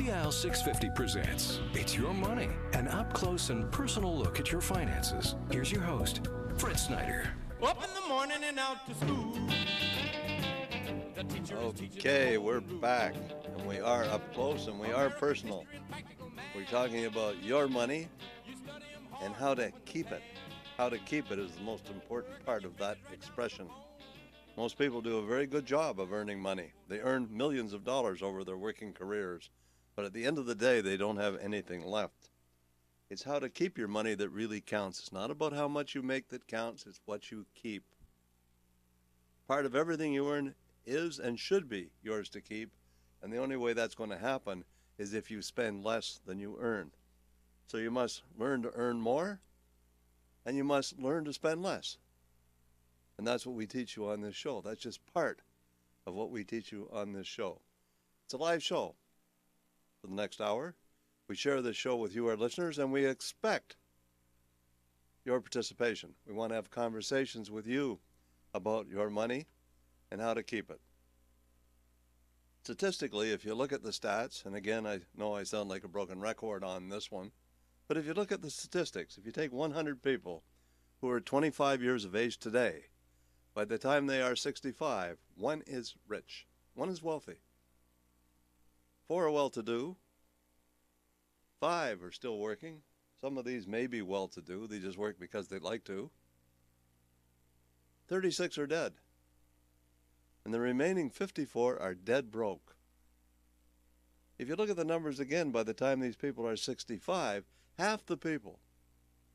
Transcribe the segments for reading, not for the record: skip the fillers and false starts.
CIL 650 presents It's Your Money, an up-close and personal look at your finances. Here's your host, Fritz Snyder. Up in the morning and out to school. Okay, we're back, and we are up close and we are personal. We're talking about your money and how to keep it. How to keep it is the most important part of that expression. Most people do a very good job of earning money. They earn millions of dollars over their working careers, but at the end of the day, they don't have anything left. It's how to keep your money that really counts. It's not about how much you make that counts, it's what you keep. Part of everything you earn is and should be yours to keep, and the only way that's going to happen is if you spend less than you earn. So you must learn to earn more, and you must learn to spend less. And that's what we teach you on this show. That's just part of what we teach you on this show. It's a live show. For the next hour, we share this show with you, our listeners, and we expect your participation. We want to have conversations with you about your money and how to keep it. Statistically, if you look at the stats, and again, I know I sound like a broken record on this one, but if you look at the statistics, if you take 100 people who are 25 years of age today, by the time they are 65, one is rich, one is wealthy. 4 are well-to-do, 5 are still working. Some of these may be well-to-do, they just work because they like to. 36 are dead. And the remaining 54 are dead broke. If you look at the numbers again, by the time these people are 65, half the people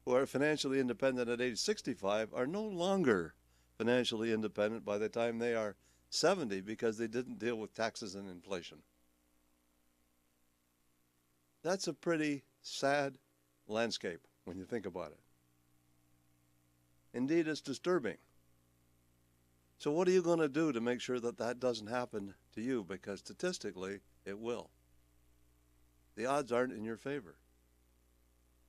who are financially independent at age 65 are no longer financially independent by the time they are 70 because they didn't deal with taxes and inflation. That's a pretty sad landscape when you think about it. Indeed, it's disturbing. So what are you going to do to make sure that that doesn't happen to you? Because statistically, it will. The odds aren't in your favor.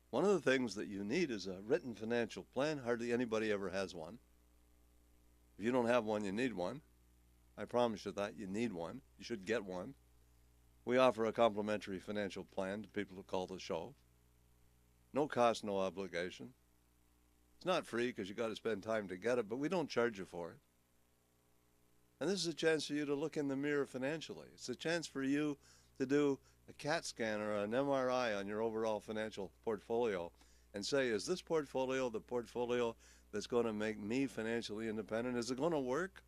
One of the things that you need is a written financial plan. Hardly anybody ever has one. If you don't have one, you need one. I promise you that. You need one. You should get one. We offer a complimentary financial plan to people who call the show. No cost, no obligation. It's not free because you got to spend time to get it, but we don't charge you for it. And this is a chance for you to look in the mirror financially. It's a chance for you to do a CAT scan or an MRI on your overall financial portfolio and say, is this portfolio the portfolio that's going to make me financially independent? Is it going to work?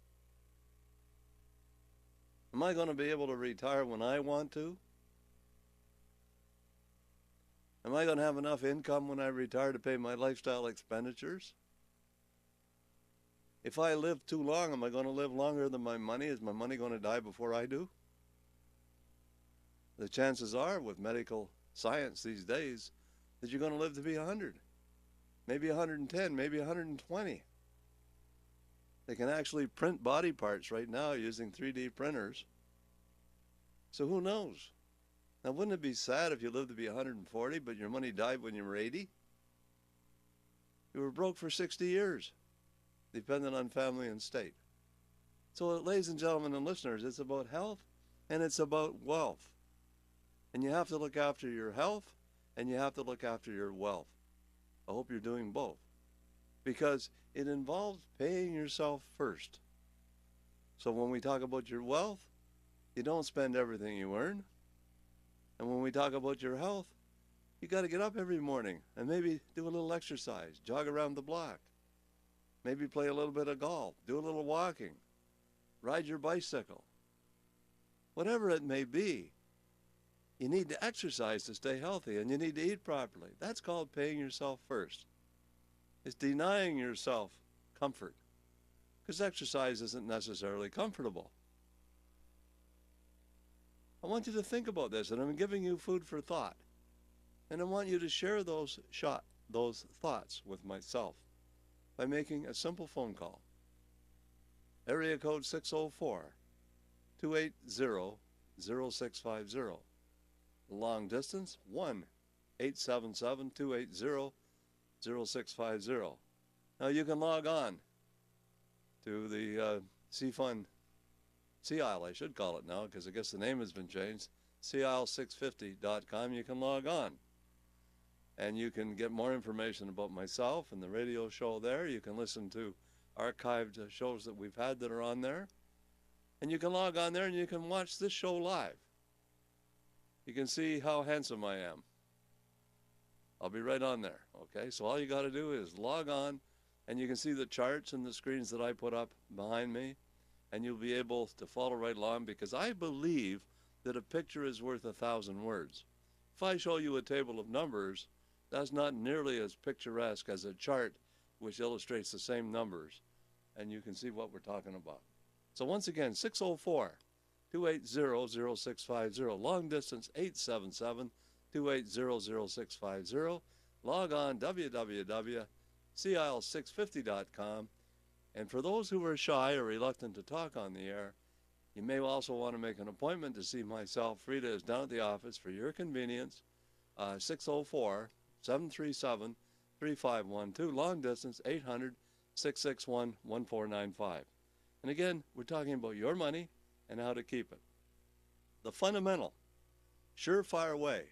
Am I going to be able to retire when I want to? Am I going to have enough income when I retire to pay my lifestyle expenditures? If I live too long, am I going to live longer than my money? Is my money going to die before I do? The chances are, with medical science these days, that you're going to live to be 100, maybe 110, maybe 120. They can actually print body parts right now using 3D printers. So who knows? Now, wouldn't it be sad if you lived to be 140, but your money died when you were 80? You were broke for 60 years, dependent on family and state. So, ladies and gentlemen and listeners, it's about health and it's about wealth. And you have to look after your health and you have to look after your wealth. I hope you're doing both, because it involves paying yourself first. So when we talk about your wealth, you don't spend everything you earn. And when we talk about your health, you got to get up every morning and maybe do a little exercise, jog around the block, maybe play a little bit of golf, do a little walking, ride your bicycle. Whatever it may be, you need to exercise to stay healthy, and you need to eat properly. That's called paying yourself first. It's denying yourself comfort, because exercise isn't necessarily comfortable. I want you to think about this, and I'm giving you food for thought. And I want you to share those thoughts with myself by making a simple phone call. Area code 604-280-0650. Long distance, 1-877-280-0650. Now you can log on to the CFund CIL, I should call it now, because I guess the name has been changed, CIL650.com. You can log on, and you can get more information about myself and the radio show there. You can listen to archived shows that we've had that are on there. And you can log on there and you can watch this show live. You can see how handsome I am. I'll be right on there, okay? So all you got to do is log on, and you can see the charts and the screens that I put up behind me, and you'll be able to follow right along, because I believe that a picture is worth 1,000 words. If I show you a table of numbers, that's not nearly as picturesque as a chart which illustrates the same numbers, and you can see what we're talking about. So once again, 604-280-0650, long distance 877-280-0650. Log on www.cil650.com. And for those who are shy or reluctant to talk on the air, you may also want to make an appointment to see myself. Frida is down at the office for your convenience. 604-737-3512, long distance 800-661-1495. And again, we're talking about your money and how to keep it. The fundamental, surefire way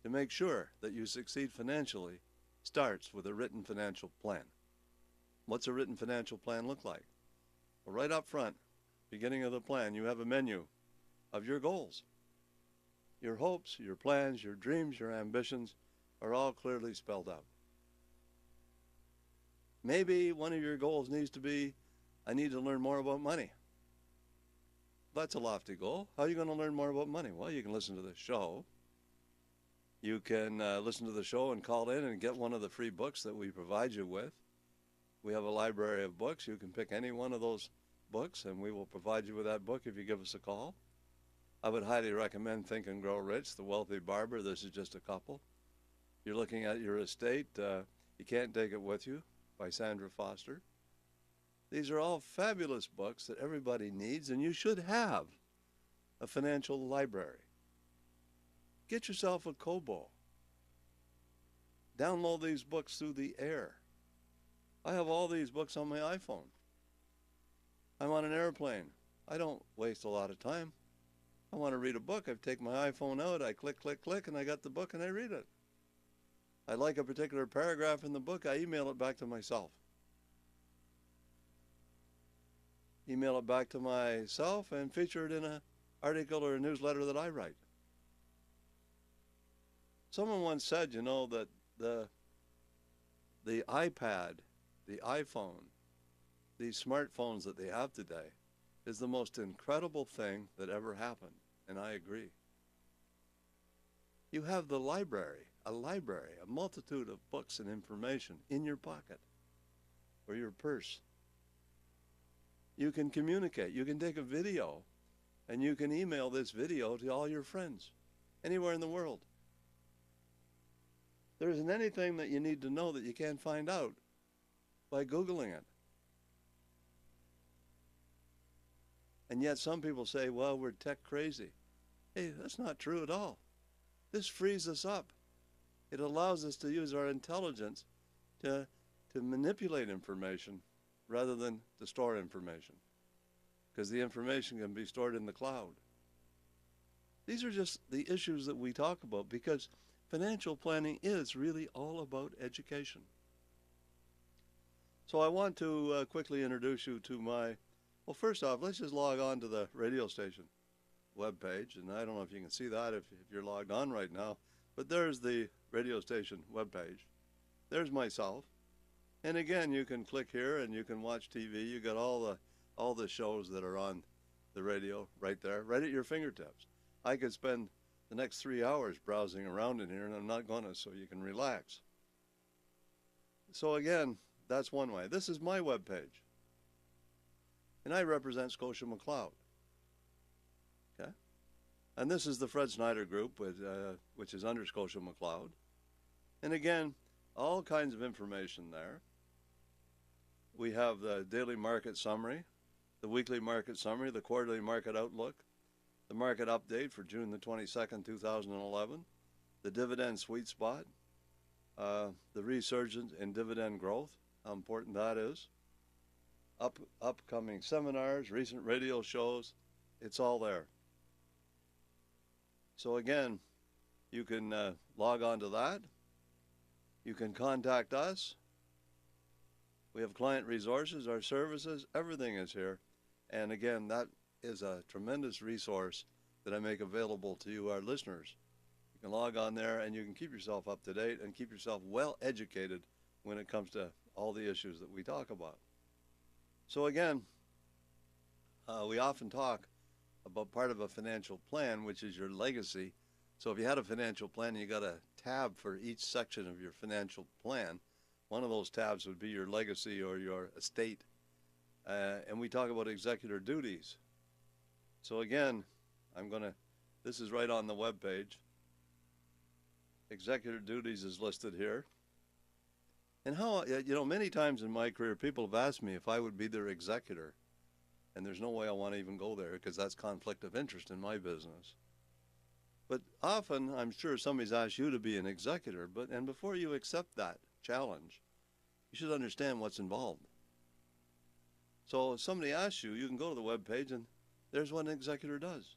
to make sure that you succeed financially starts with a written financial plan. What's a written financial plan look like? Well, right up front, beginning of the plan, you have a menu of your goals. Your hopes, your plans, your dreams, your ambitions are all clearly spelled out. Maybe one of your goals needs to be, I need to learn more about money. That's a lofty goal. How are you going to learn more about money? Well, you can listen to the show. You can listen to the show and call in and get one of the free books that we provide you with. We have a library of books. You can pick any one of those books, and we will provide you with that book if you give us a call. I would highly recommend Think and Grow Rich, The Wealthy Barber. This is just a couple. You're looking at your estate. You Can't Take It With You by Sandra Foster. These are all fabulous books that everybody needs, and you should have a financial library. Get yourself a Kobo. Download these books through the air. I have all these books on my iPhone. I'm on an airplane. I don't waste a lot of time. I want to read a book. I take my iPhone out, I click, click, click, and I got the book and I read it. I like a particular paragraph in the book, I email it back to myself. Email it back to myself and feature it in an article or a newsletter that I write. Someone once said, you know, that the iPad, the iPhone, these smartphones that they have today is the most incredible thing that ever happened, and I agree. You have the library, a multitude of books and information in your pocket or your purse. You can communicate. You can take a video, and you can email this video to all your friends anywhere in the world. There isn't anything that you need to know that you can't find out by Googling it. And yet some people say, well, we're tech crazy. Hey, that's not true at all. This frees us up. It allows us to use our intelligence to manipulate information rather than to store information, because the information can be stored in the cloud. These are just the issues that we talk about, because financial planning is really all about education. So I want to quickly introduce you to my, well, first off, let's just log on to the radio station webpage, and I don't know if you can see that if you're logged on right now, but there's the radio station webpage. There's myself. And again, you can click here and you can watch TV. You got all the shows that are on the radio right there, right at your fingertips. I could spend the next 3 hours browsing around in here, and I'm not going to, so you can relax. So again, that's one way. This is my webpage, and I represent Scotia McLeod. Okay, and this is the Fred Snyder Group, which is under Scotia McLeod. And again, all kinds of information there. We have the daily market summary, the weekly market summary, the quarterly market outlook, the market update for June the 22nd, 2011, the dividend sweet spot, the resurgence in dividend growth, how important that is, upcoming seminars, recent radio shows, it's all there. So again, you can log on to that. You can contact us. We have client resources, our services, everything is here. And again, that is a tremendous resource that I make available to you, our listeners. You can log on there and you can keep yourself up to date and keep yourself well educated when it comes to all the issues that we talk about. So again, we often talk about part of a financial plan, which is your legacy. So if you had a financial plan, you got a tab for each section of your financial plan. One of those tabs would be your legacy or your estate. And we talk about executor duties. So again, this is right on the web page. Executor duties is listed here. And how, many times in my career, people have asked me if I would be their executor. And there's no way I want to even go there because that's conflict of interest in my business. But often, I'm sure somebody's asked you to be an executor, and before you accept that challenge, you should understand what's involved. So if somebody asks you, you can go to the web page and there's what an executor does.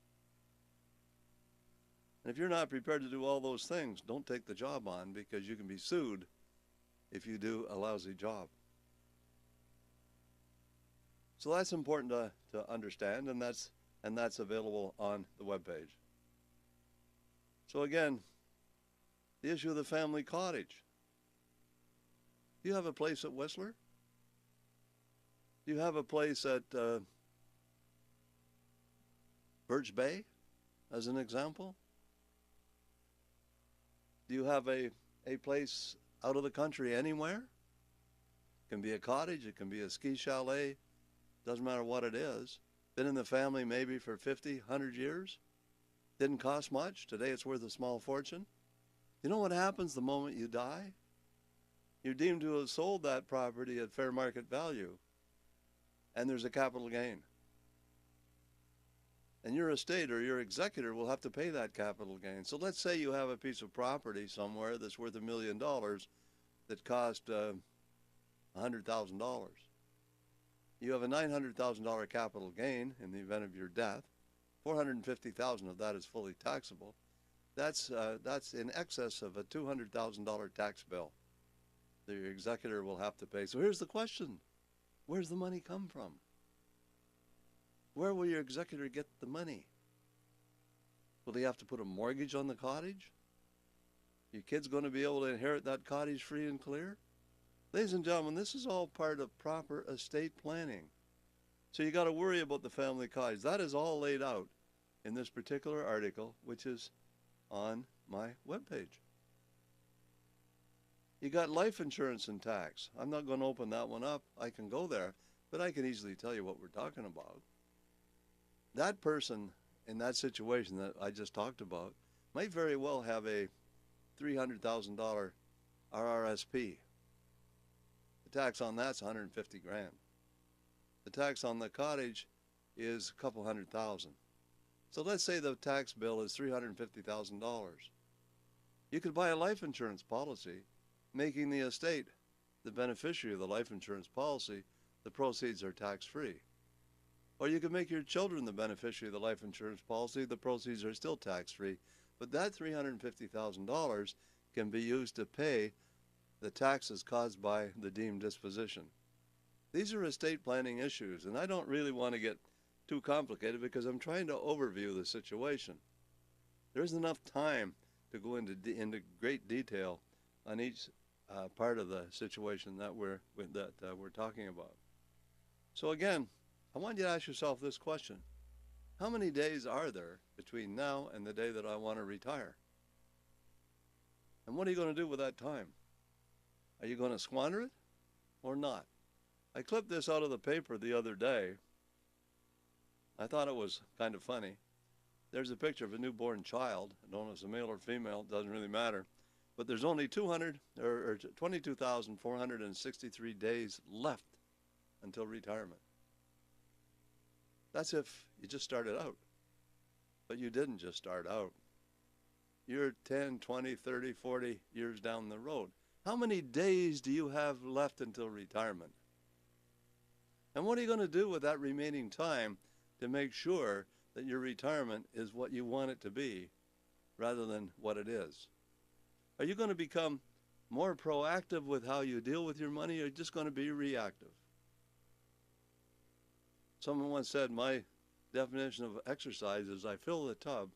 And if you're not prepared to do all those things, don't take the job on because you can be sued if you do a lousy job. So that's important to understand, and that's available on the web page. So again, the issue of the family cottage. Do you have a place at Whistler? Do you have a place at Birch Bay, as an example? Do you have a place out of the country anywhere? It can be a cottage, it can be a ski chalet, doesn't matter what it is. Been in the family maybe for 50, 100 years. Didn't cost much. Today it's worth a small fortune. You know what happens the moment you die? You're deemed to have sold that property at fair market value, and there's a capital gain. And your estate or your executor will have to pay that capital gain. So let's say you have a piece of property somewhere that's worth $1 million that cost $100,000. You have a $900,000 capital gain in the event of your death. $450,000 of that is fully taxable. That's in excess of a $200,000 tax bill that your executor will have to pay. So here's the question. Where's the money come from? Where will your executor get the money? Will he have to put a mortgage on the cottage? Your kid's going to be able to inherit that cottage free and clear? Ladies and gentlemen, this is all part of proper estate planning. So you got to worry about the family cottage. That is all laid out in this particular article, which is on my webpage. You got life insurance and tax. I'm not going to open that one up. I can go there, but I can easily tell you what we're talking about. That person in that situation that I just talked about might very well have a $300,000 RRSP. The tax on that's $150,000. The tax on the cottage is a couple $100,000. So let's say the tax bill is $350,000. You could buy a life insurance policy, making the estate the beneficiary of the life insurance policy. The proceeds are tax-free. Or you could make your children the beneficiary of the life insurance policy. The proceeds are still tax-free. But that $350,000 can be used to pay the taxes caused by the deemed disposition. These are estate planning issues, and I don't really want to get too complicated because I'm trying to overview the situation. There isn't enough time to go into great detail on each part of the situation that we're talking about. So again, I want you to ask yourself this question. How many days are there between now and the day that I want to retire? And what are you going to do with that time? Are you going to squander it or not? I clipped this out of the paper the other day. I thought it was kind of funny. There's a picture of a newborn child. I don't know if it's a male or female, it doesn't really matter. But there's only 22,463 days left until retirement. That's if you just started out. But you didn't just start out. You're 10, 20, 30, 40 years down the road. How many days do you have left until retirement? And what are you going to do with that remaining time to make sure that your retirement is what you want it to be rather than what it is? Are you going to become more proactive with how you deal with your money, or are you just going to be reactive? Someone once said, my definition of exercise is I fill the tub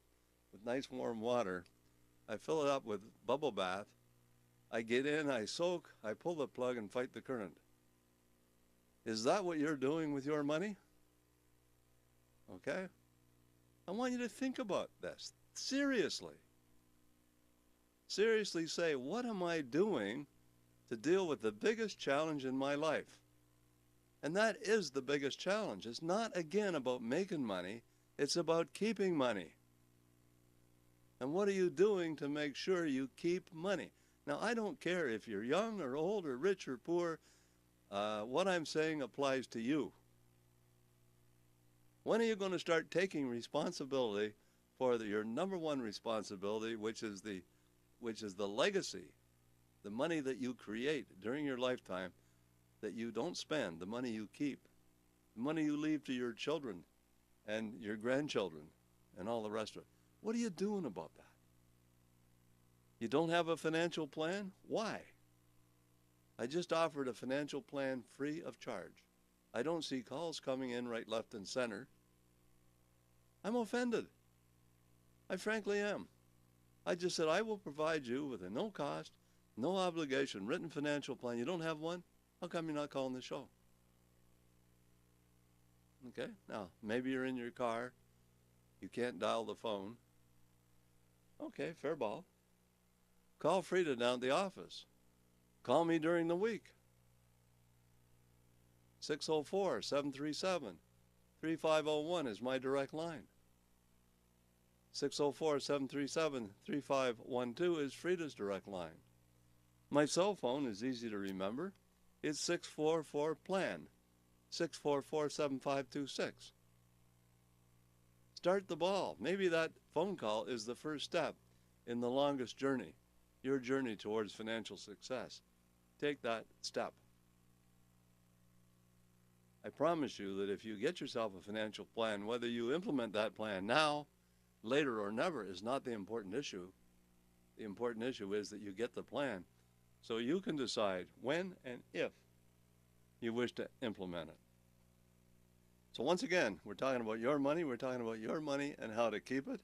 with nice warm water, I fill it up with bubble bath, I get in, I soak, I pull the plug and fight the current. Is that what you're doing with your money? Okay? I want you to think about this. Seriously. Seriously say, what am I doing to deal with the biggest challenge in my life? And that is the biggest challenge. It's not, again, about making money. It's about keeping money. And what are you doing to make sure you keep money? Now, I don't care if you're young or old or rich or poor. What I'm saying applies to you. When are you going to start taking responsibility for your number one responsibility, which is the legacy, the money that you create during your lifetime that you don't spend, the money you keep, the money you leave to your children and your grandchildren and all the rest of it? What are you doing about that? You don't have a financial plan? Why? I just offered a financial plan free of charge. I don't see calls coming in right, left, and center. I'm offended. I frankly am. I just said I will provide you with a no cost, no obligation written financial plan. You don't have one? How come you're not calling the show? Okay, now maybe you're in your car. You can't dial the phone. Okay, fair ball. Call Frida down at the office. Call me during the week. 604-737-3501 is my direct line. 604-737-3512 is Frida's direct line. My cell phone is easy to remember. It's 644-PLAN, 644-7526. Start the ball. Maybe that phone call is the first step in the longest journey, your journey towards financial success. Take that step. I promise you that if you get yourself a financial plan, whether you implement that plan now, later, or never is not the important issue. The important issue is that you get the plan so you can decide when and if you wish to implement it. So once again, we're talking about your money. We're talking about your money and how to keep it.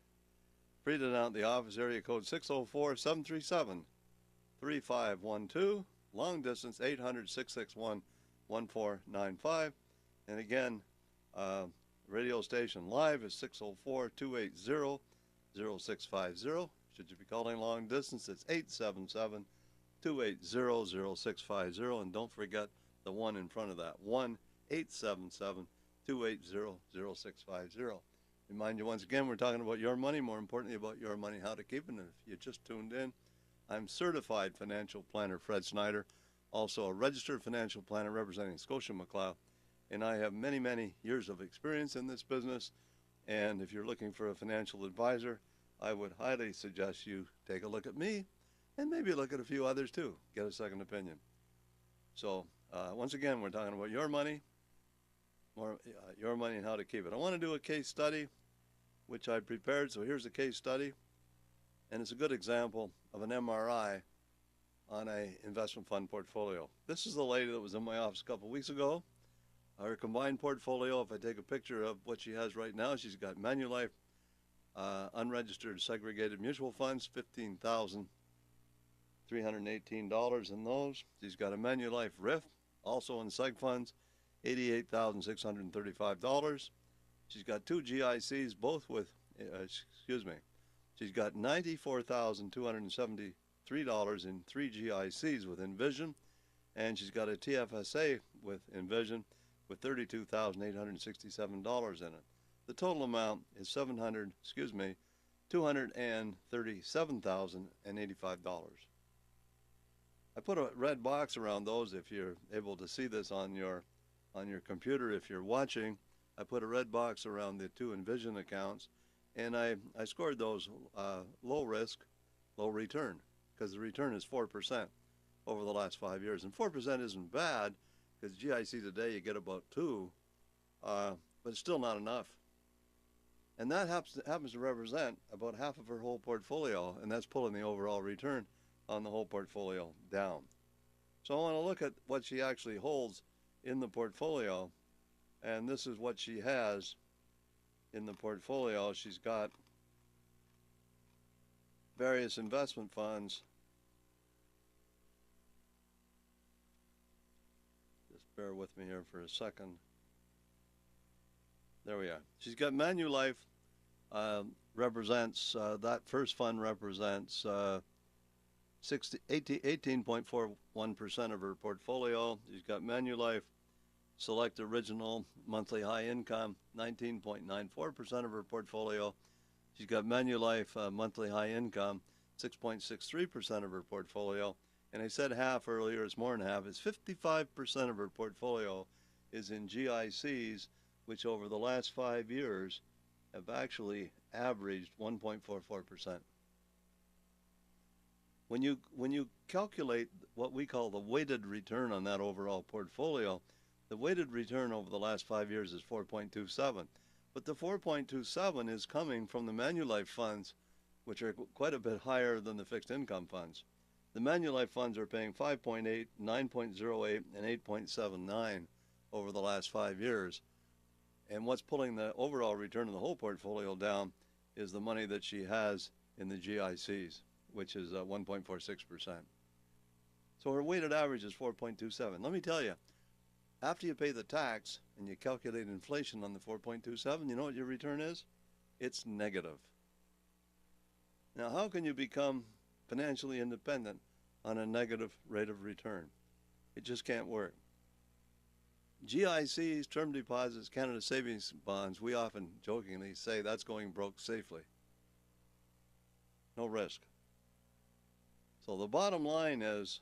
Frida down at the office, area code 604-737-3512. Long distance, 800-661-1495. And again, radio station live is 604-280-0650. Should you be calling long distance, it's 877-280-0650. And don't forget the one in front of that, 1-877-280-0650. Remind you once again, we're talking about your money, more importantly about your money, how to keep it. And if you just tuned in, I'm certified financial planner Fred Snyder, also a registered financial planner representing Scotia McLeod. And I have many, many years of experience in this business. And if you're looking for a financial advisor, I would highly suggest you take a look at me and maybe look at a few others too. Get a second opinion. So once again, we're talking about your money, your money and how to keep it. I want to do a case study, which I prepared. So here's a case study. And it's a good example of an MRI on a investment fund portfolio. This is the lady that was in my office a couple weeks ago. Her combined portfolio, if I take a picture of what she has right now, she's got Manulife unregistered segregated mutual funds, $15,318 in those. She's got a Manulife RIF, also in seg funds, $88,635. She's got two GICs, both with, she's got $94,273 in three GICs with Envision, and she's got a TFSA with Envision with $32,867 in it. The total amount is $237,085. I put a red box around those. If you're able to see this on your computer, if you're watching, I put a red box around the two Envision accounts, and I scored those low risk, low return, because the return is 4% over the last 5 years. And 4% isn't bad, because GIC today you get about 2, but it's still not enough. And that happens to represent about half of her whole portfolio, and that's pulling the overall return on the whole portfolio down. So I want to look at what she actually holds in the portfolio, and this is what she has in the portfolio. She's got various investment funds. Just bear with me here for a second. There we are. She's got Manulife, represents, that first fund represents 18.41% of her portfolio. She's got Manulife Select Original Monthly High Income, 19.94% of her portfolio. She's got Manulife Monthly High Income, 6.63% of her portfolio. And I said half earlier, it's more than half. It's 55% of her portfolio is in GICs, which over the last 5 years have actually averaged 1.44%. When you calculate what we call the weighted return on that overall portfolio, the weighted return over the last 5 years is 4.27. But the 4.27 is coming from the Manulife funds, which are quite a bit higher than the fixed income funds. The Manulife funds are paying 5.8, 9.08, and 8.79 over the last 5 years. And what's pulling the overall return of the whole portfolio down is the money that she has in the GICs, which is 1.46%. So her weighted average is 4.27. Let me tell you, after you pay the tax and you calculate inflation on the 4.27, you know what your return is? It's negative. Now, how can you become financially independent on a negative rate of return? It just can't work. GICs, term deposits, Canada Savings Bonds, we often jokingly say that's going broke safely. No risk. So the bottom line is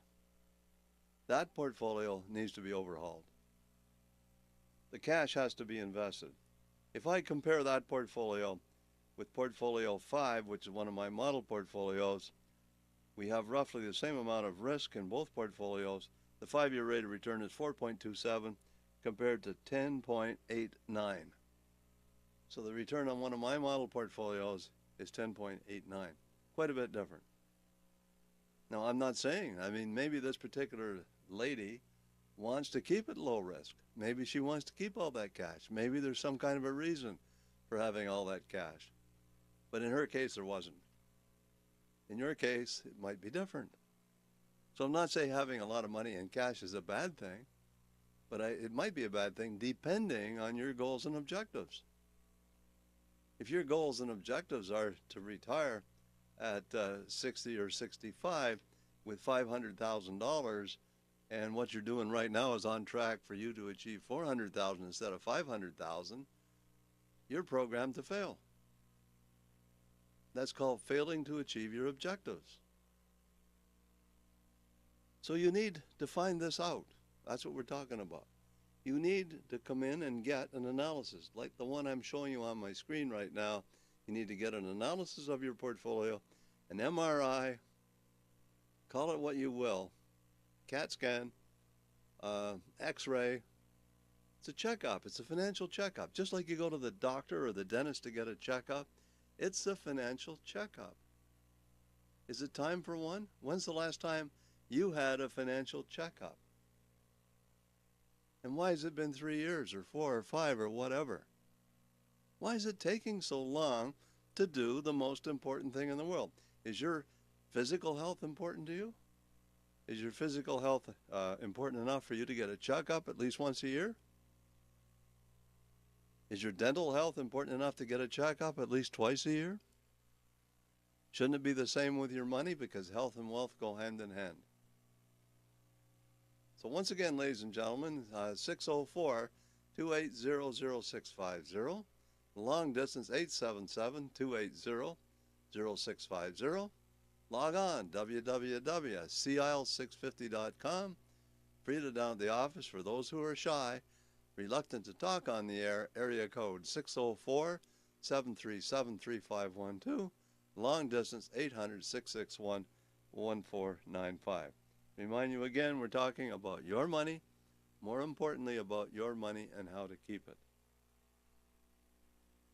that portfolio needs to be overhauled. The cash has to be invested. If I compare that portfolio with portfolio 5, which is one of my model portfolios, we have roughly the same amount of risk in both portfolios. The 5-year rate of return is 4.27 compared to 10.89. So the return on one of my model portfolios is 10.89. Quite a bit different. Now, I'm not saying, maybe this particular lady wants to keep it low risk. Maybe she wants to keep all that cash. Maybe there's some kind of a reason for having all that cash. But in her case, there wasn't. In your case, it might be different. So I'm not saying having a lot of money in cash is a bad thing, but it might be a bad thing depending on your goals and objectives. If your goals and objectives are to retire at 60 or 65 with $500,000, and what you're doing right now is on track for you to achieve $400,000 instead of $500,000, you're programmed to fail. That's called failing to achieve your objectives. So you need to find this out. That's what we're talking about. You need to come in and get an analysis, like the one I'm showing you on my screen right now. You need to get an analysis of your portfolio, an MRI, call it what you will, CAT scan, X-ray. It's a checkup. It's a financial checkup. Just like you go to the doctor or the dentist to get a checkup, it's a financial checkup. Is it time for one? When's the last time you had a financial checkup? And why has it been 3 years or 4 or 5 or whatever? Why is it taking so long to do the most important thing in the world? Is your physical health important to you? Is your physical health important enough for you to get a checkup at least once a year? Is your dental health important enough to get a checkup at least twice a year? Shouldn't it be the same with your money, because health and wealth go hand in hand? So once again, ladies and gentlemen, 604-280-0650. Long distance, 877-280-0650. Log on, www.CIL650.com. Free to down at the office for those who are shy, reluctant to talk on the air. Area code 604-737-3512. Long distance, 800-661-1495. Remind you again, we're talking about your money, more importantly about your money and how to keep it.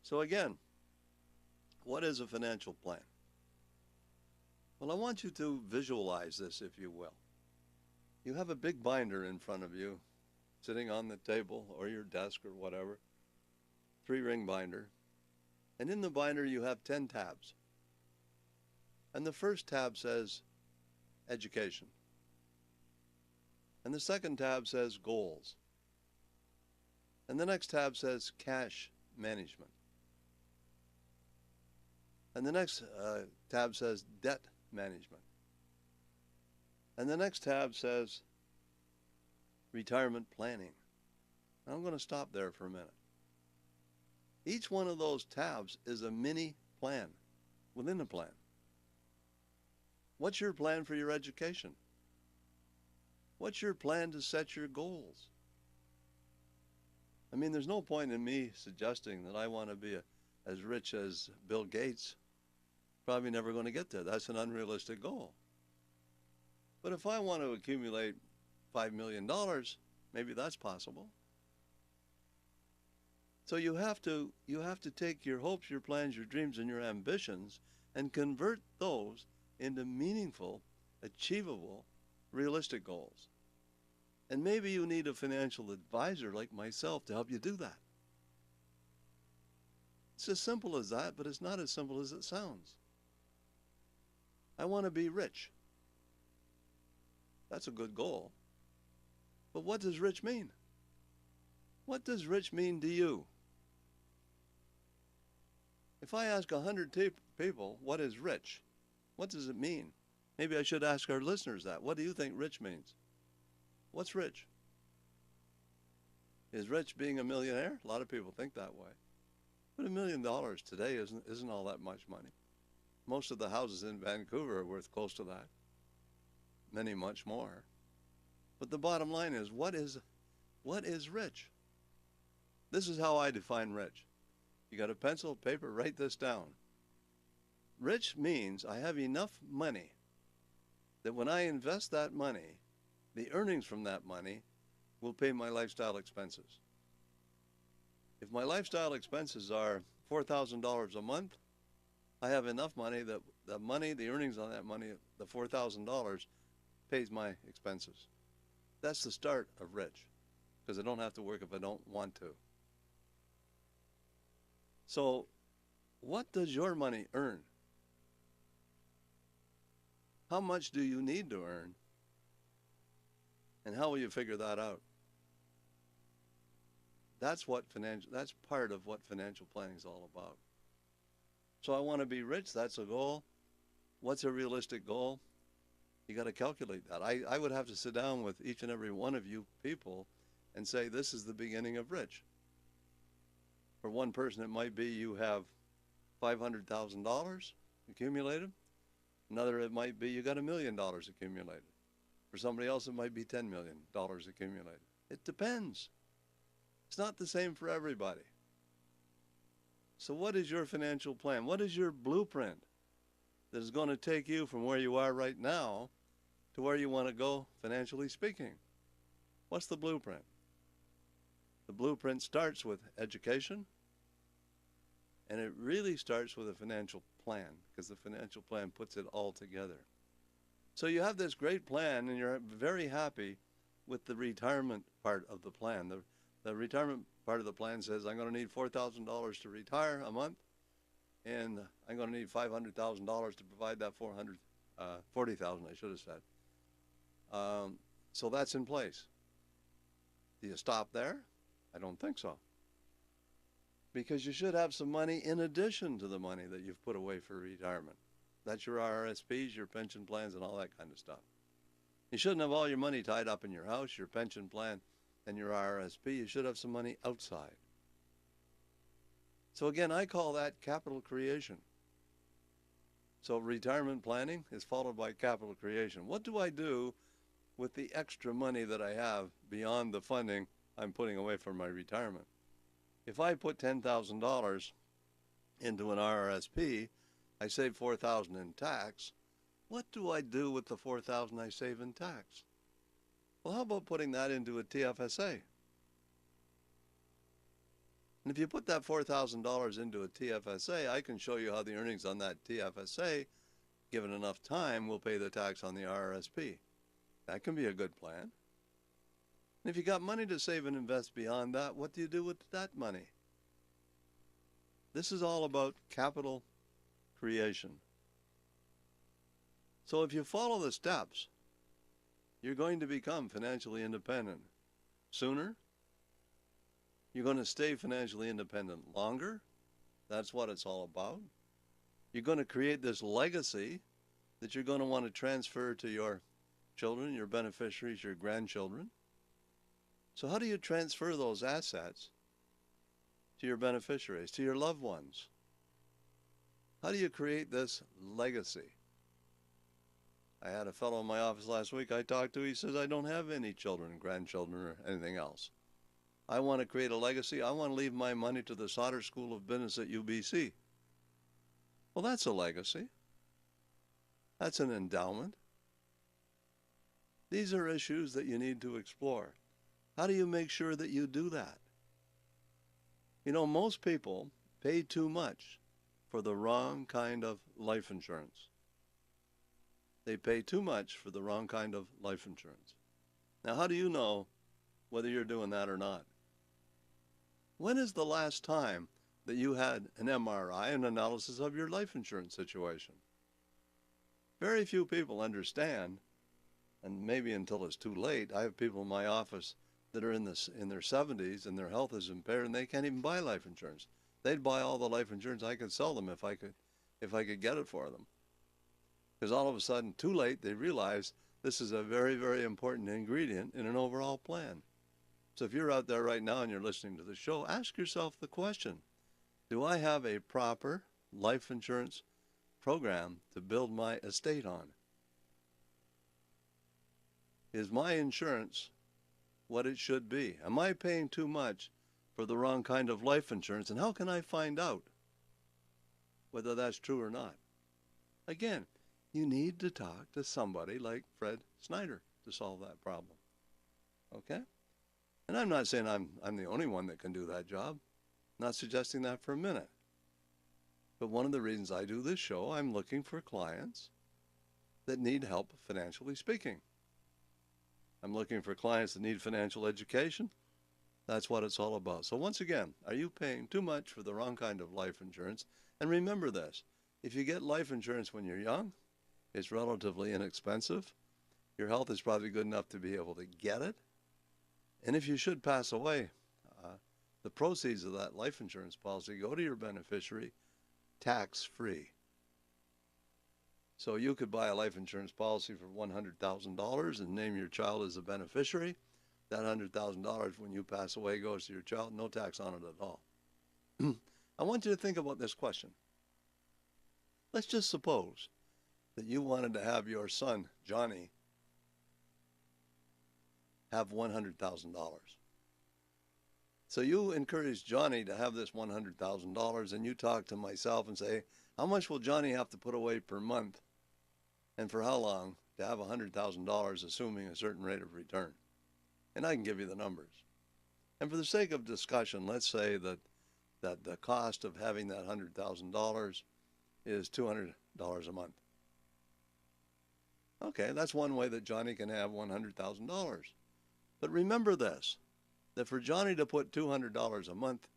So again, What is a financial plan? Well, I want you to visualize this, if you will. You have a big binder in front of you, sitting on the table or your desk or whatever, 3-ring binder. And in the binder you have 10 tabs. And the first tab says education. And the second tab says goals. And the next tab says cash management. And the next tab says debt management. And the next tab says retirement planning. Now I'm going to stop there for a minute. Each one of those tabs is a mini plan within a plan. What's your plan for your education? What's your plan to set your goals? I mean, there's no point in me suggesting that I want to be as rich as Bill Gates. Probably never going to get there. That's an unrealistic goal. But if I want to accumulate $5 million, maybe that's possible. So you have to take your hopes, your plans, your dreams, and your ambitions and convert those into meaningful, achievable, realistic goals. And maybe you need a financial advisor like myself to help you do that. It's as simple as that, but it's not as simple as it sounds. I want to be rich. That's a good goal. But what does rich mean? What does rich mean to you? If I ask 100 people, what is rich? What does it mean? Maybe I should ask our listeners that. What do you think rich means? What's rich? Is rich being a millionaire? A lot of people think that way. But $1 million today isn't all that much money. Most of the houses in Vancouver are worth close to that. Many much more. But the bottom line is, what is rich? This is how I define rich. You got a pencil, paper, write this down. Rich means I have enough money that when I invest that money, the earnings from that money will pay my lifestyle expenses. If my lifestyle expenses are $4,000 a month, I have enough money that the earnings on that money, the $4,000, pays my expenses. That's the start of rich, because I don't have to work if I don't want to. So, what does your money earn? How much do you need to earn? And how will you figure that out? That's part of what financial planning is all about. So I want to be rich, that's a goal. What's a realistic goal? You got to calculate that. I would have to sit down with each and every one of you people and say, this is the beginning of rich. For one person, it might be you have $500,000 accumulated. Another, it might be you got $1 million accumulated. For somebody else, it might be $10 million accumulated. It depends. It's not the same for everybody. So what is your financial plan? What is your blueprint that is going to take you from where you are right now to where you want to go, financially speaking? What's the blueprint? The blueprint starts with education, and it really starts with a financial plan, because the financial plan puts it all together. So you have this great plan, and you're very happy with the retirement part of the plan. The retirement part of the plan says, I'm going to need $4,000 to retire a month, and I'm going to need $500,000 to provide that $40,000, I should have said. So that's in place. Do you stop there? I don't think so. Because you should have some money in addition to the money that you've put away for retirement. That's your RRSPs, your pension plans, and all that kind of stuff. You shouldn't have all your money tied up in your house, your pension plan, and your RRSP. You should have some money outside. So again, I call that capital creation. So retirement planning is followed by capital creation. What do I do with the extra money that I have beyond the funding I'm putting away for my retirement? If I put $10,000 into an RRSP, I save $4,000 in tax. What do I do with the $4,000 I save in tax? Well, how about putting that into a TFSA? And if you put that $4,000 into a TFSA, I can show you how the earnings on that TFSA, given enough time, will pay the tax on the RRSP. That can be a good plan. And if you got money to save and invest beyond that, what do you do with that money? This is all about capital creation. So if you follow the steps, you're going to become financially independent sooner. You're going to stay financially independent longer. That's what it's all about. You're going to create this legacy that you're going to want to transfer to your children, your beneficiaries, your grandchildren. So how do you transfer those assets to your beneficiaries, to your loved ones? How do you create this legacy? I had a fellow in my office last week I talked to. He says, I don't have any children, grandchildren, or anything else. I want to create a legacy. I want to leave my money to the Sauter School of Business at UBC. Well, that's a legacy. That's an endowment. These are issues that you need to explore. How do you make sure that you do that? You know, most people pay too much for the wrong kind of life insurance. They pay too much for the wrong kind of life insurance. Now, how do you know whether you're doing that or not? When is the last time that you had an MRI, an analysis of your life insurance situation? Very few people understand, and maybe until it's too late. I have people in my office that are in their 70s and their health is impaired and they can't even buy life insurance. They'd buy all the life insurance I could sell them if I could get it for them. Because all of a sudden, too late, they realize this is a very, very important ingredient in an overall plan. So if you're out there right now and you're listening to the show, ask yourself the question, do I have a proper life insurance program to build my estate on? Is my insurance what it should be? Am I paying too much for the wrong kind of life insurance? And how can I find out whether that's true or not? Again, you need to talk to somebody like Fred Snyder to solve that problem. Okay? And I'm not saying I'm the only one that can do that job. I'm not suggesting that for a minute. But one of the reasons I do this show, I'm looking for clients that need help financially speaking. I'm looking for clients that need financial education. That's what it's all about. So once again, are you paying too much for the wrong kind of life insurance? And remember this, if you get life insurance when you're young, it's relatively inexpensive. Your health is probably good enough to be able to get it. And if you should pass away, the proceeds of that life insurance policy go to your beneficiary tax-free. So you could buy a life insurance policy for $100,000 and name your child as a beneficiary. That $100,000 when you pass away goes to your child, no tax on it at all. I want you to think about this question. Let's just suppose that you wanted to have your son, Johnny, have $100,000. So you encourage Johnny to have this $100,000 and you talk to myself and say, how much will Johnny have to put away per month and for how long to have $100,000 assuming a certain rate of return? And I can give you the numbers. And for the sake of discussion, let's say that the cost of having that $100,000 is $200 a month. Okay, that's one way that Johnny can have $100,000. But remember this, that for Johnny to put $200 a month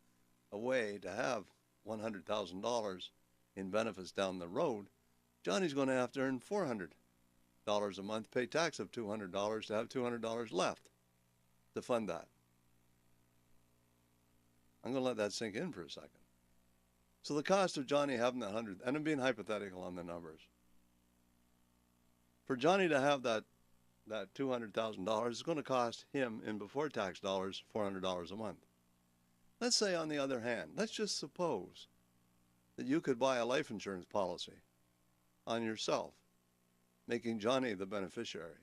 away to have $100,000 in benefits down the road, Johnny's going to have to earn $400 a month, pay tax of $200 to have $200 left to fund that. I'm going to let that sink in for a second. So the cost of Johnny having that 100, and I'm being hypothetical on the numbers. For Johnny to have that $200,000 is going to cost him in before tax dollars $400 a month. Let's say on the other hand, let's just suppose that you could buy a life insurance policy on yourself, making Johnny the beneficiary.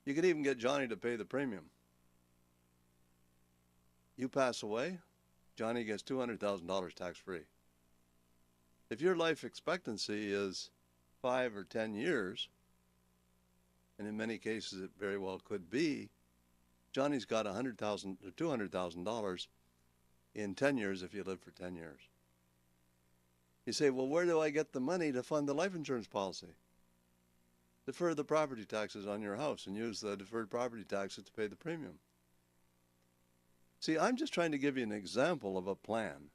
You could even get Johnny to pay the premium. You pass away, Johnny gets $200,000 tax-free. If your life expectancy is 5 or 10 years, and in many cases it very well could be, Johnny's got $100,000 or $200,000 in 10 years if you live for 10 years. You say, well, where do I get the money to fund the life insurance policy? Defer the property taxes on your house and use the deferred property taxes to pay the premium. See, I'm just trying to give you an example of a plan.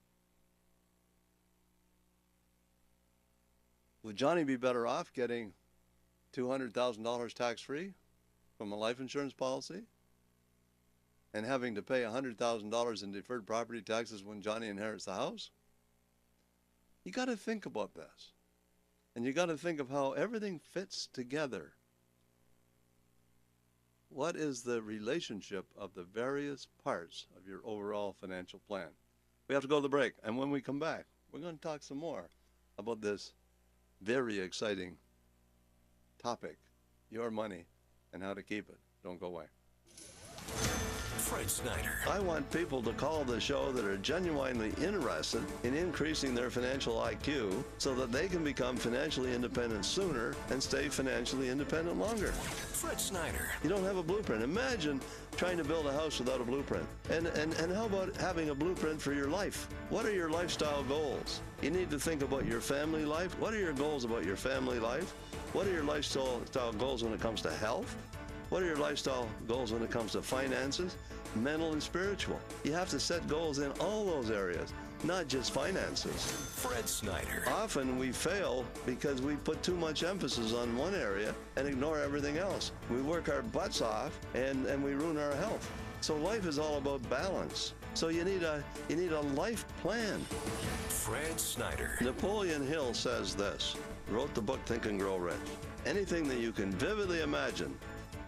Would Johnny be better off getting $200,000 tax-free from a life insurance policy and having to pay $100,000 in deferred property taxes when Johnny inherits the house? You got to think about this. And you got to think of how everything fits together. What is the relationship of the various parts of your overall financial plan? We have to go to the break. And when we come back, we're going to talk some more about this very exciting topic, your money and how to keep it. Don't go away. Fred Snyder. I want people to call the show that are genuinely interested in increasing their financial IQ so that they can become financially independent sooner and stay financially independent longer. Fred Snyder. You don't have a blueprint. Imagine trying to build a house without a blueprint. And how about having a blueprint for your life? What are your lifestyle goals? You need to think about your family life. What are your goals about your family life? What are your lifestyle goals when it comes to health? What are your lifestyle goals when it comes to finances, mental and spiritual? You have to set goals in all those areas, not just finances. Fred Snyder. Often we fail because we put too much emphasis on one area and ignore everything else. We work our butts off and we ruin our health. So life is all about balance. So you need a life plan. Fred Snyder. Napoleon Hill says this, wrote the book Think and Grow Rich. Anything that you can vividly imagine,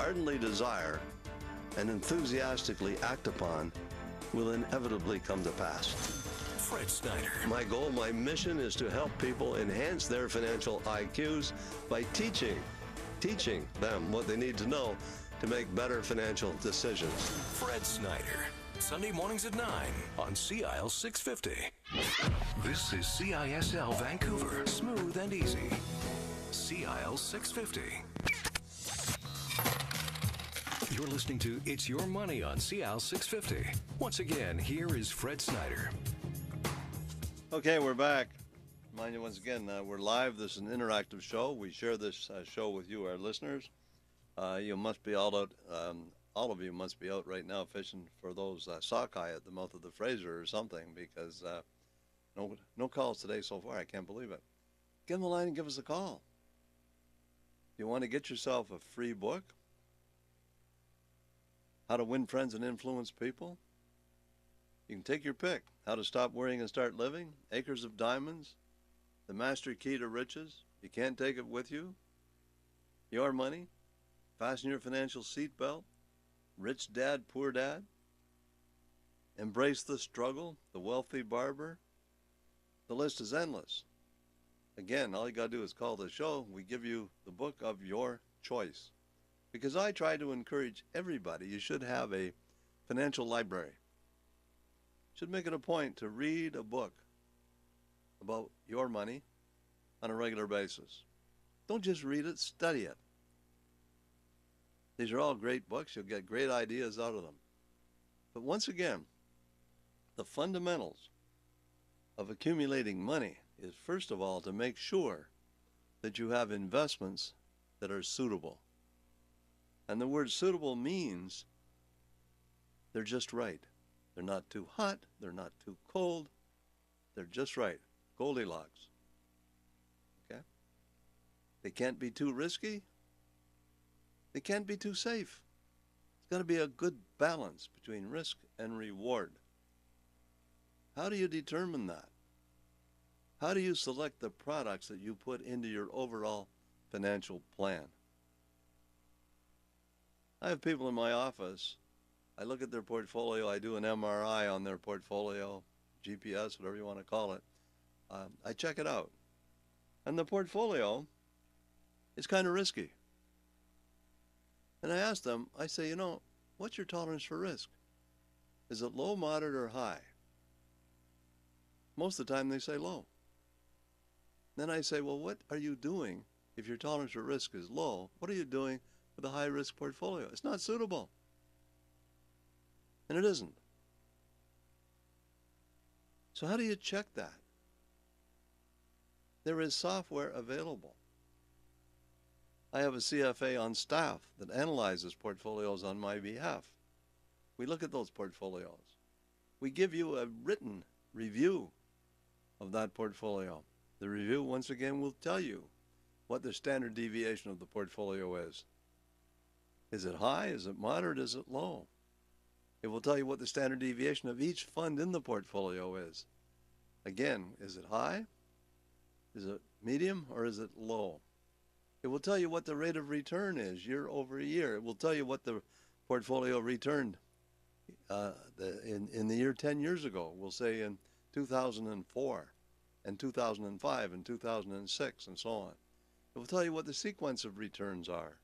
ardently desire, and enthusiastically act upon will inevitably come to pass. Fred Snyder. My goal, my mission is to help people enhance their financial IQs by teaching them what they need to know to make better financial decisions. Fred Snyder. Sunday mornings at 9 on CIL 650. This is CISL Vancouver. Smooth and easy. CIL 650. You're listening to It's Your Money on CIL 650. Once again, here is Fred Snyder. Okay, we're back. Remind you once again, we're live. This is an interactive show. We share this show with you, our listeners. You must be all out. All of you must be out right now fishing for those sockeye at the mouth of the Fraser or something, because no calls today so far. I can't believe it. Get on the line and give us a call. You want to get yourself a free book? How to Win Friends and Influence People? You can take your pick. How to Stop Worrying and Start Living, Acres of Diamonds, The Master Key to Riches, You Can't Take It With You, Your Money, Fasten Your Financial Seatbelt, Rich Dad, Poor Dad, Embrace the Struggle, The Wealthy Barber. The list is endless. Again, all you got to do is call the show. We give you the book of your choice. Because I try to encourage everybody, you should have a financial library. You should make it a point to read a book about your money on a regular basis. Don't just read it, study it. These are all great books. You'll get great ideas out of them. But once again, the fundamentals of accumulating money is, first of all, to make sure that you have investments that are suitable. And the word suitable means they're just right. They're not too hot. They're not too cold. They're just right. Goldilocks. Okay? They can't be too risky. They can't be too safe. It's got to be a good balance between risk and reward. How do you determine that? How do you select the products that you put into your overall financial plan? I have people in my office. I look at their portfolio. I do an MRI on their portfolio, GPS, whatever you want to call it. I check it out. And the portfolio is kind of risky. And I ask them, I say, what's your tolerance for risk? Is it low, moderate, or high? Most of the time they say low. Then I say, well, what are you doing if your tolerance for risk is low? What are you doing with a high-risk portfolio? It's not suitable. And it isn't. So how do you check that? There is software available. I have a CFA on staff that analyzes portfolios on my behalf. We look at those portfolios. We give you a written review of that portfolio. The review, once again, will tell you what the standard deviation of the portfolio is. Is it high? Is it moderate? Is it low? It will tell you what the standard deviation of each fund in the portfolio is. Again, is it high? Is it medium? Or is it low? It will tell you what the rate of return is year over year. It will tell you what the portfolio returned in the year 10 years ago. We'll say in 2004 and 2005 and 2006 and so on. It will tell you what the sequence of returns are.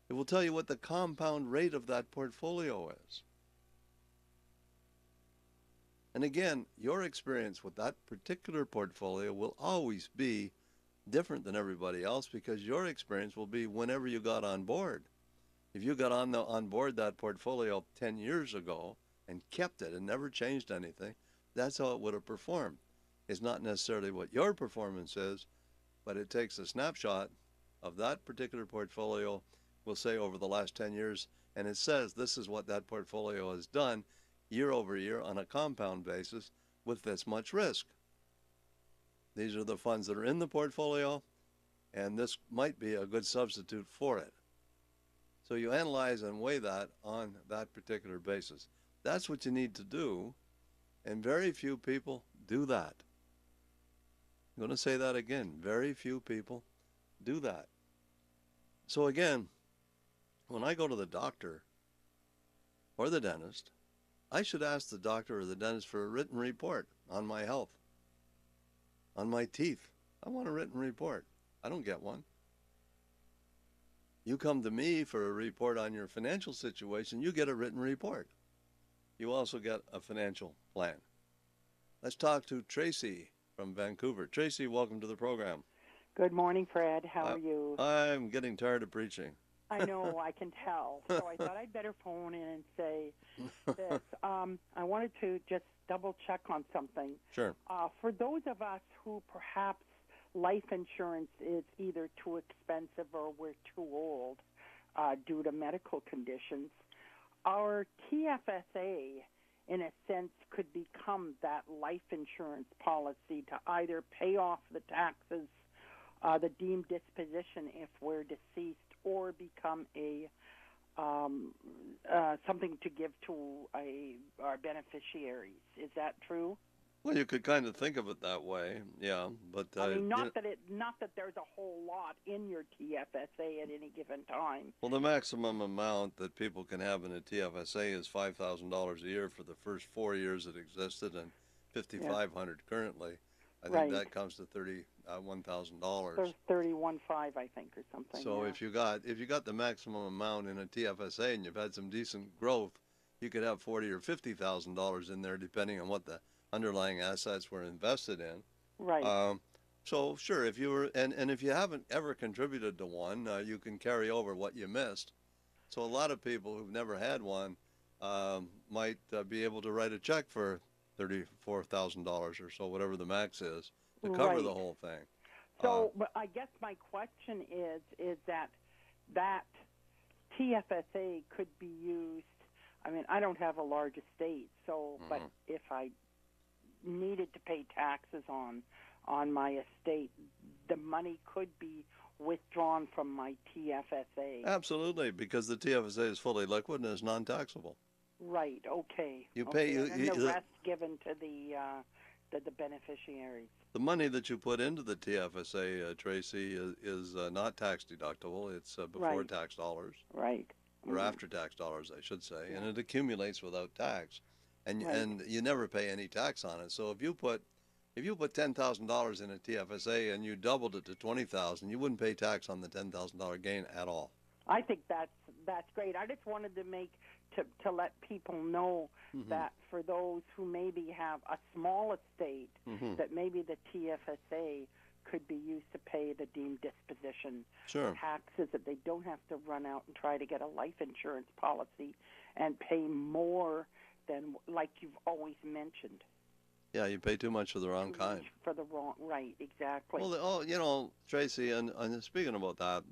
It will tell you what the compound rate of that portfolio is. And again, your experience with that particular portfolio will always be different than everybody else, because your experience will be whenever you got on board. If you got on board that portfolio 10 years ago and kept it and never changed anything, that's how it would have performed. It's not necessarily what your performance is, but it takes a snapshot of that particular portfolio, we'll say over the last 10 years, and it says this is what that portfolio has done year over year on a compound basis with this much risk. These are the funds that are in the portfolio, and this might be a good substitute for it. So you analyze and weigh that on that particular basis. That's what you need to do, and very few people do that. I'm going to say that again. Very few people do that. So again, when I go to the doctor or the dentist, I should ask the doctor or the dentist for a written report on my health, on my teeth. I want a written report. I don't get one. You come to me for a report on your financial situation, you get a written report. You also get a financial plan. Let's talk to Tracy from Vancouver. Tracy, welcome to the program. Good morning, Fred. How are you? I'm getting tired of preaching. I know, I can tell. So I thought I'd better phone in and say this. I wanted to just double check on something. Sure. For those of us who perhaps life insurance is either too expensive or we're too old due to medical conditions, our TFSA, in a sense, could become that life insurance policy to either pay off the taxes, the deemed disposition if we're deceased, or become a something to give to our beneficiaries. Is that true? Well, you could kind of think of it that way, yeah. But I mean, not that there's a whole lot in your TFSA at any given time. Well, the maximum amount that people can have in a TFSA is $5,000 a year for the first 4 years it existed, and $5,500 currently. I think that comes to $31,000. There's $31,500, I think, or something. So if you got the maximum amount in a TFSA and you've had some decent growth, you could have $40,000 or $50,000 in there, depending on what the underlying assets were invested in. Right. So sure, if you were and if you haven't ever contributed to one, you can carry over what you missed. So a lot of people who've never had one might be able to write a check for $34,000 or so, whatever the max is, to cover the whole thing. So, but I guess my question is that TFSA could be used. I mean, I don't have a large estate, so but if I needed to pay taxes on my estate, the money could be withdrawn from my TFSA. Absolutely, because the TFSA is fully liquid and is non-taxable. Right. Okay. You pay and the rest given to the beneficiaries. The money that you put into the TFSA, Tracy, is not tax deductible. It's before tax dollars. Right. Or after tax dollars, I should say, and it accumulates without tax, and you never pay any tax on it. So if you put $10,000 in a TFSA and you doubled it to $20,000, you wouldn't pay tax on the $10,000 gain at all. I think that's great. I just wanted to let people know that for those who maybe have a small estate, that maybe the TFSA could be used to pay the deemed disposition taxes, that they don't have to run out and try to get a life insurance policy and pay more than like you've always mentioned. Yeah, you pay too much for the wrong too kind. much for the wrong, right, exactly. Well, Tracy, and speaking about that,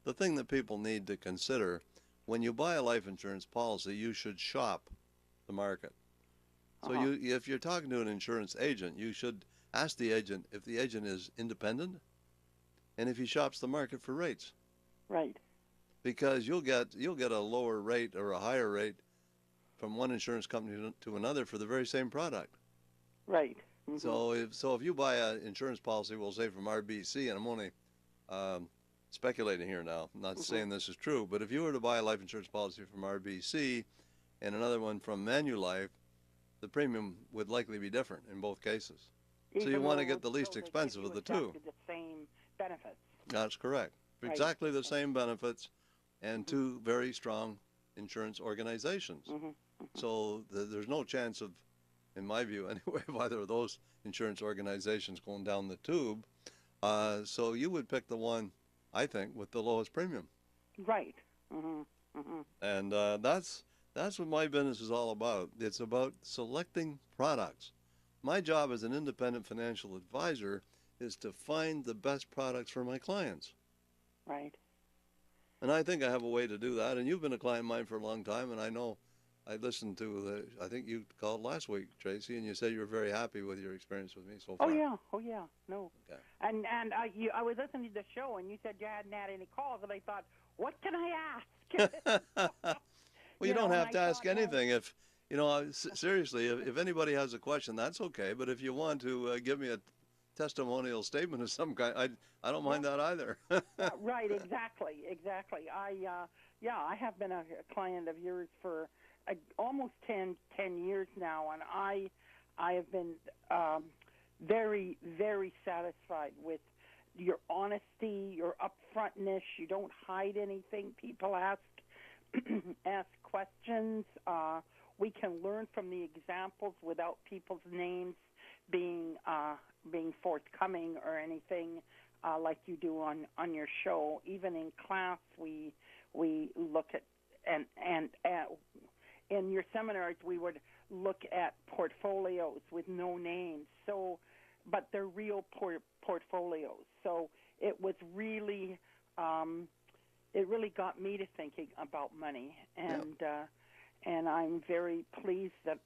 the thing that people need to consider when you buy a life insurance policy, you should shop the market. So if you're talking to an insurance agent, you should ask the agent if the agent is independent and if he shops the market for rates. Right. Because you'll get a lower rate or a higher rate from one insurance company to another for the very same product. Right. So if you buy an insurance policy, we'll say from RBC, and I'm only speculating here now, I'm not saying this is true, but if you were to buy a life insurance policy from RBC and another one from Manulife, the premium would likely be different in both cases. So you want to get the least expensive of the two. The same benefits. That's correct. Right. Exactly the same benefits and two very strong insurance organizations. So there's no chance of, in my view anyway, of either of those insurance organizations going down the tube. So you would pick the one, I think, with the lowest premium. Right. And that's what my business is all about. It's about selecting products. My job as an independent financial advisor is to find the best products for my clients. Right. And I think I have a way to do that. And you've been a client of mine for a long time, and I know I listened to I think you called last week, Tracy, and you said you were very happy with your experience with me so far. Oh yeah, no. Okay. And I was listening to the show, and you said you hadn't had any calls, and I thought, what can I ask? Well, you don't have to ask anything. If seriously, if anybody has a question, that's okay. But if you want to give me a testimonial statement of some kind, I don't mind that either. Right, exactly. I have been a client of yours for almost 10 years now, and I have been very, very satisfied with your honesty, your upfrontness. You don't hide anything. People ask questions. We can learn from the examples without people's names being forthcoming or anything like you do on your show. Even in class, we look at and in your seminars we would look at portfolios with no names. So, but they're real portfolios. So it was really it really got me to thinking about money, and I'm very pleased that.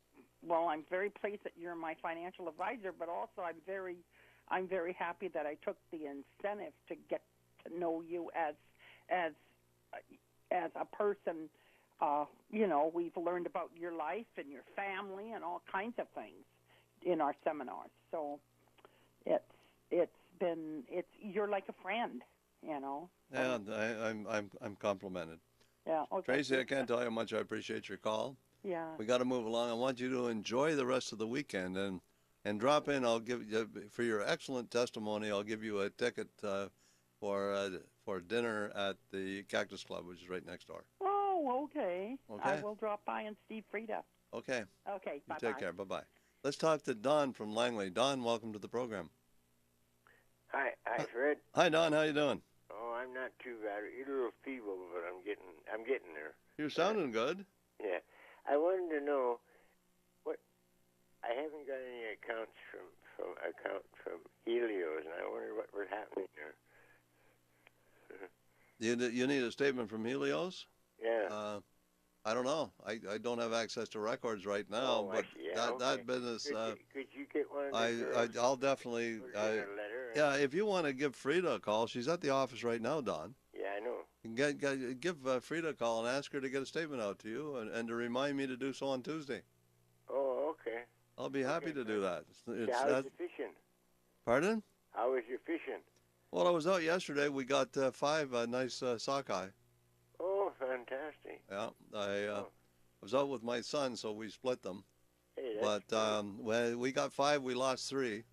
Well, I'm very pleased that you're my financial advisor, but also I'm very happy that I took the incentive to get to know you as a person. We've learned about your life and your family and all kinds of things in our seminars. So you're like a friend, Yeah, I'm complimented. Yeah. Okay. Tracy, I can't tell you how much I appreciate your call. Yeah. We got to move along. I want you to enjoy the rest of the weekend and drop in. I'll give you, for your excellent testimony, I'll give you a ticket for dinner at the Cactus Club, which is right next door. Oh, okay. Okay. I will drop by and see Frida. Okay. Okay. Bye. You take care. Bye-bye. Let's talk to Don from Langley. Don, welcome to the program. Hi, Fred. Hi, Don. How you doing? Oh, I'm not too bad. A little feeble, but I'm getting there. You're sounding good. Yeah. I wanted to know what I haven't got any accounts from Helios, and I wonder what was happening there. You need a statement from Helios? Yeah. I don't know. I don't have access to records right now, but that business. Could you get one? Of I'll definitely. Yeah, if you want to give Frida a call, she's at the office right now, Don. Yeah, I know. Give Frida a call and ask her to get a statement out to you and to remind me to do so on Tuesday. Oh, okay. I'll be happy to do that. How was your fishing? Pardon? How was your fishing? Well, I was out yesterday. We got 5 nice sockeye. Oh, fantastic. Yeah, I was out with my son, so we split them. Hey, but when we got 5, we lost 3.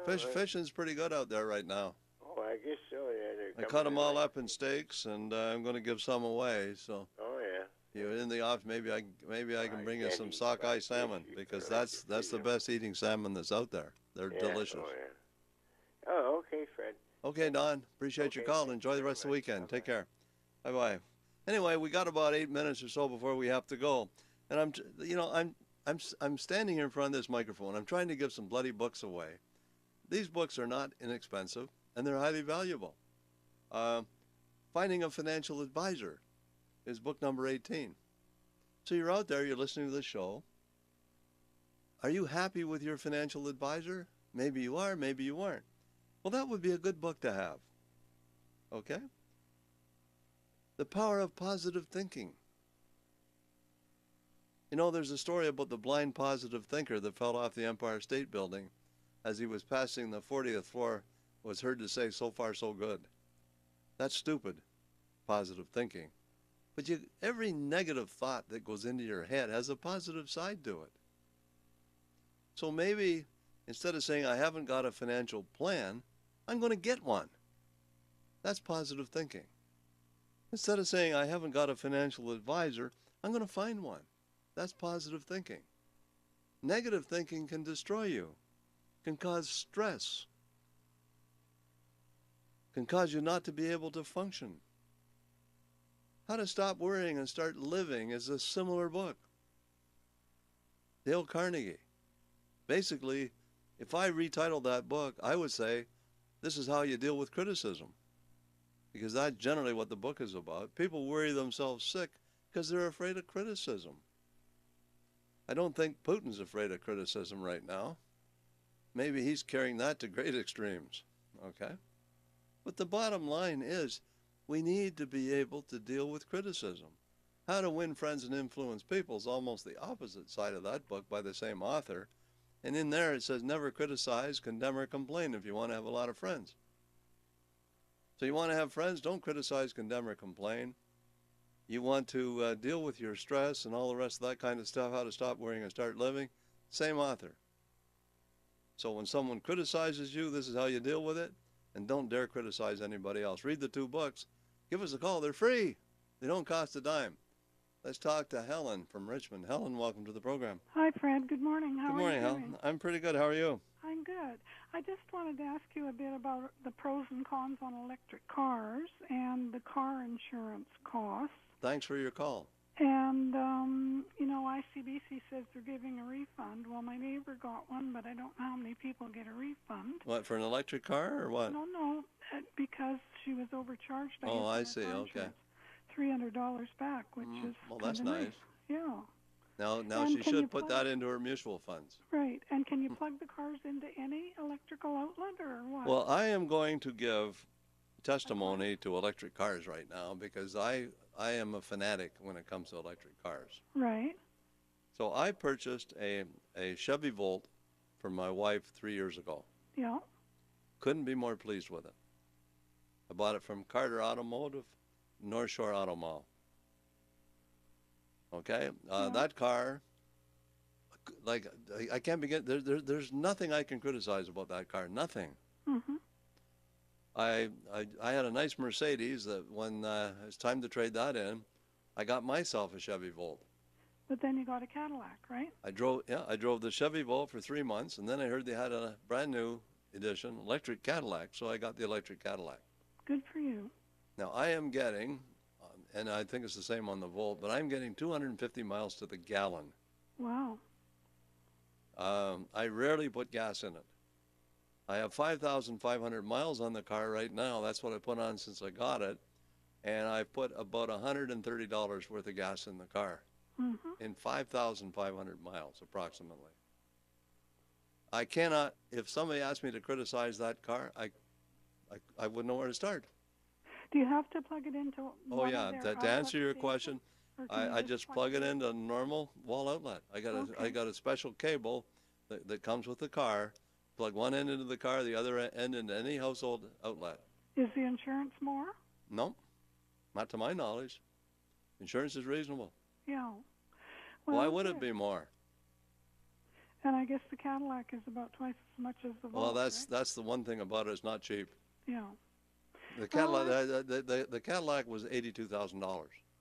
Well, Fishing's pretty good out there right now. Oh, I guess so. Yeah, I cut them all up in steaks, and I'm going to give some away. So. Oh yeah. You're in the office. Maybe I can bring you some sockeye salmon because that's the best eating salmon that's out there. They're delicious. Oh yeah. Oh, okay, Fred. Okay, Don. Appreciate your call. Enjoy the rest of the weekend. Take care. Bye-bye. Anyway, we got about 8 minutes or so before we have to go, and I'm I'm standing here in front of this microphone. I'm trying to give some bloody books away. These books are not inexpensive, and they're highly valuable. Finding a Financial Advisor is book number 18. So you're out there, you're listening to the show. Are you happy with your financial advisor? Maybe you are, maybe you aren't. Well, that would be a good book to have. Okay? The Power of Positive Thinking. You know, there's a story about the blind positive thinker that fell off the Empire State Building as he was passing the 40th floor, was heard to say, "So far, so good." That's stupid, positive thinking. But every negative thought that goes into your head has a positive side to it. So maybe instead of saying, "I haven't got a financial plan," I'm going to get one. That's positive thinking. Instead of saying, "I haven't got a financial advisor," I'm going to find one. That's positive thinking. Negative thinking can destroy you, can cause stress, can cause you not to be able to function. How to Stop Worrying and Start Living is a similar book. Dale Carnegie. Basically, if I retitled that book, I would say, this is how you deal with criticism. Because that's generally what the book is about. People worry themselves sick because they're afraid of criticism. I don't think Putin's afraid of criticism right now. Maybe he's carrying that to great extremes. Okay? But the bottom line is, we need to be able to deal with criticism. How to Win Friends and Influence People is almost the opposite side of that book by the same author. And in there it says, never criticize, condemn, or complain if you want to have a lot of friends. So you want to have friends, don't criticize, condemn, or complain. You want to deal with your stress and all the rest of that kind of stuff, How to Stop Worrying and Start Living, same author. So when someone criticizes you, this is how you deal with it, and don't dare criticize anybody else. Read the 2 books. Give us a call. They're free. They don't cost a dime. Let's talk to Helen from Richmond. Helen, welcome to the program. Hi, Fred. Good morning. How Good morning, are you Helen. doing? I'm pretty good. How are you? I'm good. I just wanted to ask you a bit about the pros and cons on electric cars and the car insurance costs. Thanks for your call. And, ICBC says they're giving a refund. Well, my neighbor got one, but I don't know how many people get a refund. What, for an electric car or what? No, because she was overcharged. I see. Okay. $300 back, which is well, that's nice. nice. Yeah. Now And she should put that into her mutual funds. Right. And can you plug the cars into any electrical outlet or what? Well, I am going to give testimony to electric cars right now because I am a fanatic when it comes to electric cars. Right. So I purchased a Chevy Volt for my wife 3 years ago. Yeah. Couldn't be more pleased with it. I bought it from Carter Automotive, North Shore Auto Mall. Okay, that car, like, I can't begin, there's nothing I can criticize about that car, nothing. Mm-hmm. I had a nice Mercedes that when it's time to trade that in, I got myself a Chevy Volt. But then you got a Cadillac, right? I drove the Chevy Volt for 3 months, and then I heard they had a brand new edition, electric Cadillac, so I got the electric Cadillac. Good for you. Now I am getting, and I think it's the same on the Volt, but I'm getting 250 miles to the gallon. Wow. I rarely put gas in it. I have 5,500 miles on the car right now. That's what I put on since I got it. And I put about $130 worth of gas in the car. Mm-hmm. In 5,500 miles, approximately. I cannot, if somebody asked me to criticize that car, I wouldn't know where to start. Do you have to plug it into Oh, yeah. To answer your question, I just plug it into a normal wall outlet. I got a special cable that comes with the car. Plug one end into the car, the other end into any household outlet. Is the insurance more? No, not to my knowledge. Insurance is reasonable. Yeah. Well, Why would it be more? And I guess the Cadillac is about twice as much as the Volt. Well, right? that's the one thing about it. It's not cheap. Yeah. The Cadillac, the Cadillac was $82,000.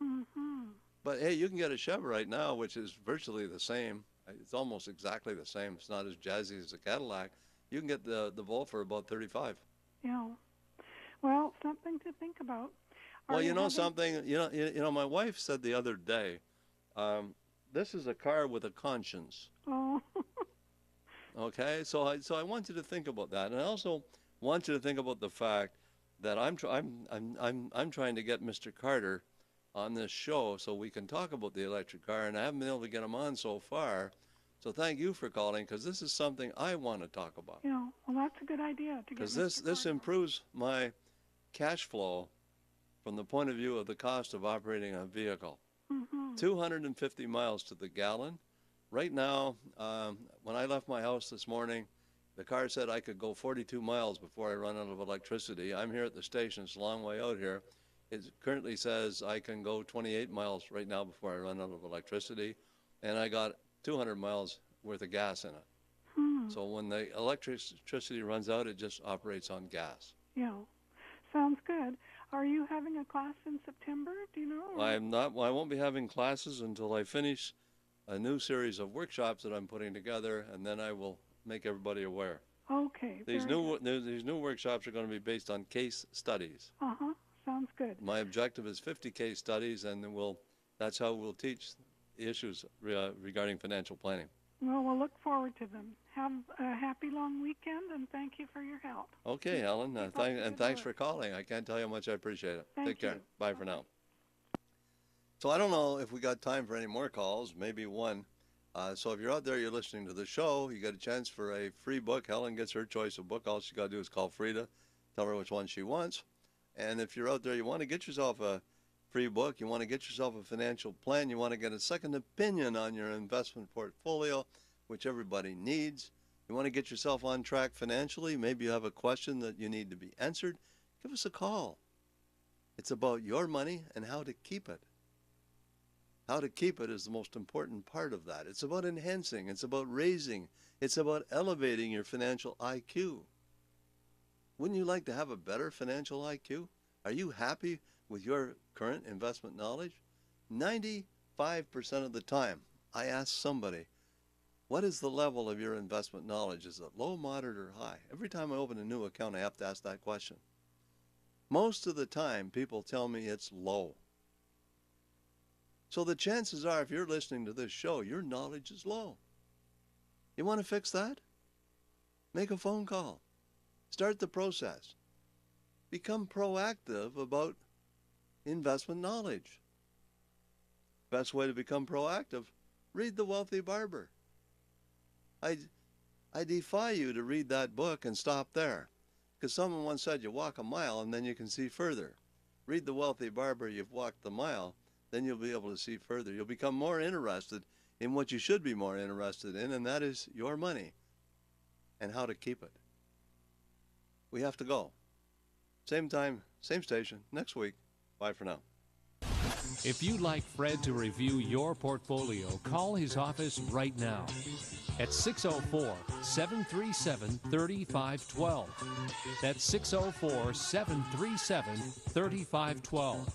Mm-hmm. But hey, you can get a Chevy right now, which is virtually the same. It's almost exactly the same. It's not as jazzy as the Cadillac. You can get the Volt for about $35,000. Yeah. Well, something to think about. Well, you know something. You know, my wife said the other day, this is a car with a conscience. Oh. Okay, so I want you to think about that, and I also want you to think about the fact that I'm trying to get Mr. Carter on this show so we can talk about the electric car, and I haven't been able to get him on so far. So thank you for calling, because this is something I want to talk about. Yeah, well, that's a good idea. Because this improves my cash flow from the point of view of the cost of operating a vehicle. 250 miles to the gallon. Right now, when I left my house this morning, the car said I could go 42 miles before I run out of electricity. I'm here at the station. It's a long way out here. It currently says I can go 28 miles right now before I run out of electricity, and I got 200 miles worth of gas in it. So when the electricity runs out, it just operates on gas. Yeah, sounds good. Are you having a class in September? Do you know? I'm not. Well, I won't be having classes until I finish a new series of workshops that I'm putting together, and then I will make everybody aware. Okay. These new workshops are going to be based on case studies. Sounds good. My objective is 50 case studies, and then that's how we'll teach the issues regarding financial planning. Well, we'll look forward to them. Have a happy long weekend, and thank you for your help. Okay, Ellen, thanks for calling. I can't tell you how much I appreciate it. Take care. Bye for now. So I don't know if we got time for any more calls, maybe one. So if you're out there, you're listening to the show, you got a chance for a free book. Helen gets her choice of book. All she got to do is call Frida, tell her which one she wants. And if you're out there, you want to get yourself a free book, you want to get yourself a financial plan, you want to get a second opinion on your investment portfolio, which everybody needs. You want to get yourself on track financially, maybe you have a question that you need to be answered, give us a call. It's about your money and how to keep it. How to keep it is the most important part of that. It's about enhancing, it's about raising, it's about elevating your financial IQ. Wouldn't you like to have a better financial IQ? Are you happy with your current investment knowledge? 95% of the time, I ask somebody, what is the level of your investment knowledge? Is it low, moderate, or high? Every time I open a new account, I have to ask that question. Most of the time, people tell me it's low. So the chances are, if you're listening to this show, your knowledge is low. You want to fix that? Make a phone call. Start the process. Become proactive about investment knowledge. Best way to become proactive, read The Wealthy Barber. I defy you to read that book and stop there, because someone once said you walk a mile and then you can see further. Read The Wealthy Barber, you've walked the mile, then you'll be able to see further. You'll become more interested in what you should be more interested in, and that is your money and how to keep it. We have to go. Same time, same station, next week. Bye for now. If you'd like Fred to review your portfolio, call his office right now at 604-737-3512. That's 604-737-3512.